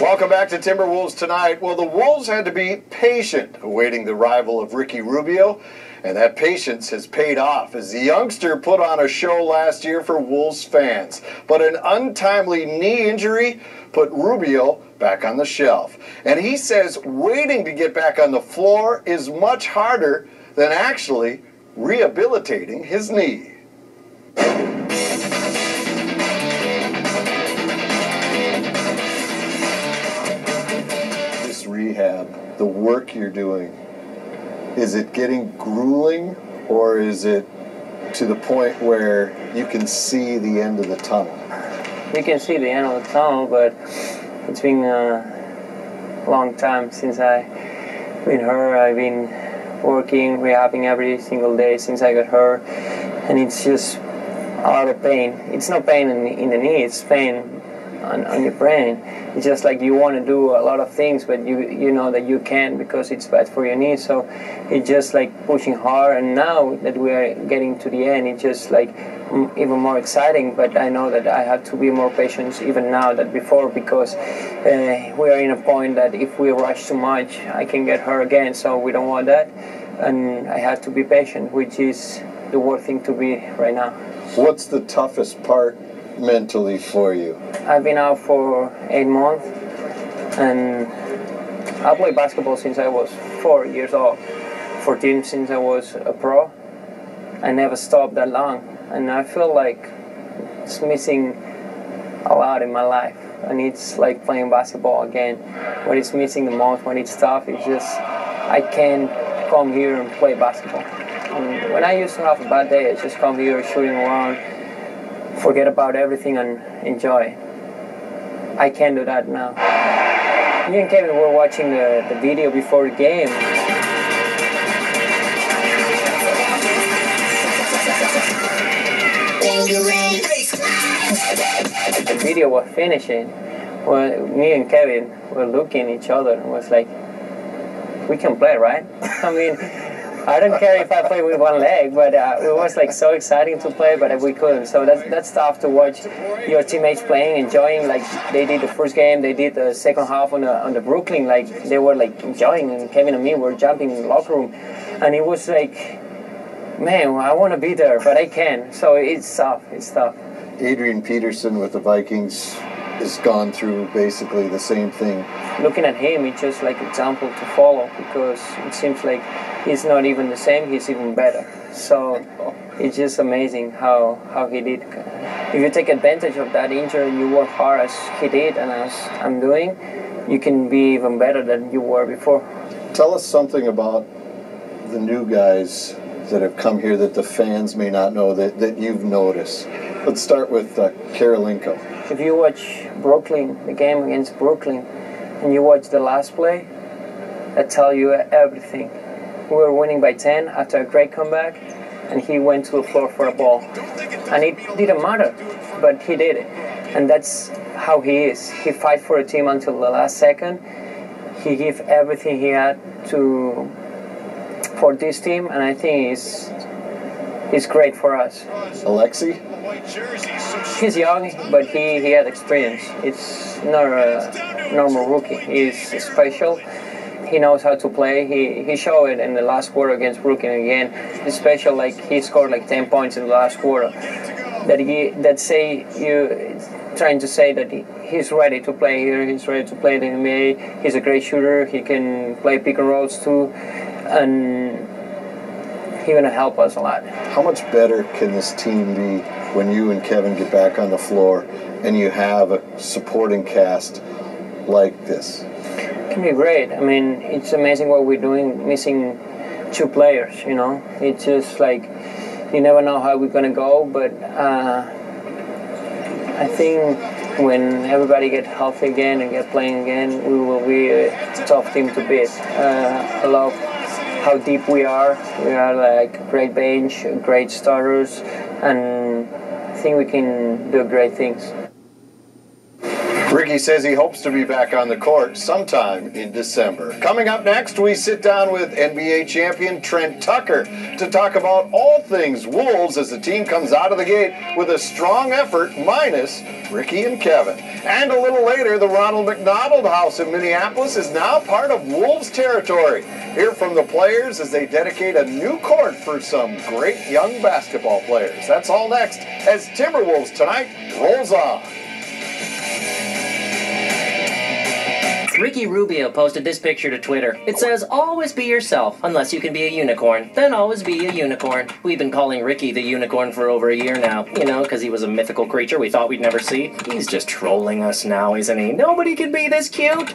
Welcome back to Timberwolves Tonight. Well, the Wolves had to be patient awaiting the arrival of Ricky Rubio, and that patience has paid off as the youngster put on a show last year for Wolves fans. But an untimely knee injury put Rubio back on the shelf. And he says waiting to get back on the floor is much harder than actually rehabilitating his knee. Rehab, the work you're doing, is it getting grueling, or is it to the point where you can see the end of the tunnel? You can see the end of the tunnel, but it's been a long time since I've been hurt. I've been working, rehabbing every single day since I got hurt, and it's just a lot of pain. It's not pain in the knee, it's pain on your brain. It's just like you want to do a lot of things, but you know that you can't because it's bad for your knee. So it's just like pushing hard. And now that we are getting to the end, it's just like even more exciting. But I know that I have to be more patient even now than before, because we are in a point that if we rush too much, I can get hurt again. So we don't want that, and I have to be patient, which is the worst thing to be right now. What's the toughest part mentally for you? I've been out for 8 months, and I played basketball since I was 4 years old, 14 since I was a pro. I never stopped that long, and I feel like it's missing a lot in my life, and it's like playing basketball again. What it's missing the most, when it's tough, it's just I can't come here and play basketball. And when I used to have a bad day, I just come here shooting around, forget about everything and enjoy. I can't do that now. Me and Kevin were watching the video before the game. The video was finishing. Well, me and Kevin were looking at each other and was like, we can play, right? I mean, I don't care if I play with one leg, but it was like so exciting to play, but we couldn't. So that's tough to watch your teammates playing, enjoying, like they did the first game, they did the second half on the Brooklyn, like they were like enjoying, and Kevin and me were jumping in the locker room, and it was like, man, I want to be there, but I can't. So it's tough. It's tough. Adrian Peterson with the Vikings has gone through basically the same thing. Looking at him, it's just like an example to follow, because it seems like he's not even the same, he's even better. So it's just amazing how he did. If you take advantage of that injury and you work hard as he did and as I'm doing, you can be even better than you were before. Tell us something about the new guys that have come here that the fans may not know that you've noticed. Let's start with Karolinko. If you watch Brooklyn, the game against Brooklyn, and you watch the last play, I tell you everything. We were winning by 10 after a great comeback, and he went to the floor for a ball. And it didn't matter, but he did it. And that's how he is. He fights for a team until the last second. He gives everything he had for this team, and I think he's great for us. Alexei? He's young, but he had experience. It's not a normal rookie. He's special. He knows how to play. He showed it in the last quarter against Brooklyn again. It's special, like he scored like 10 points in the last quarter. Trying to say that he's ready to play here. He's ready to play in the NBA. He's a great shooter. He can play pick and rolls too, and he's gonna help us a lot. How much better can this team be when you and Kevin get back on the floor and you have a supporting cast like this? It can be great. I mean, it's amazing what we're doing, missing 2 players, you know. It's just like, you never know how we're going to go, but I think when everybody gets healthy again and get playing again, we will be a tough team to beat. I love how deep we are. We are like a great bench, great starters, and I think we can do great things. Ricky says he hopes to be back on the court sometime in December. Coming up next, we sit down with NBA champion Trent Tucker to talk about all things Wolves as the team comes out of the gate with a strong effort minus Ricky and Kevin. And a little later, the Ronald McDonald House in Minneapolis is now part of Wolves territory. Hear from the players as they dedicate a new court for some great young basketball players. That's all next as Timberwolves Tonight rolls on. Ricky Rubio posted this picture to Twitter. It says, always be yourself, unless you can be a unicorn. Then always be a unicorn. We've been calling Ricky the unicorn for over a year now. You know, because he was a mythical creature we thought we'd never see. He's just trolling us now, isn't he? Nobody can be this cute.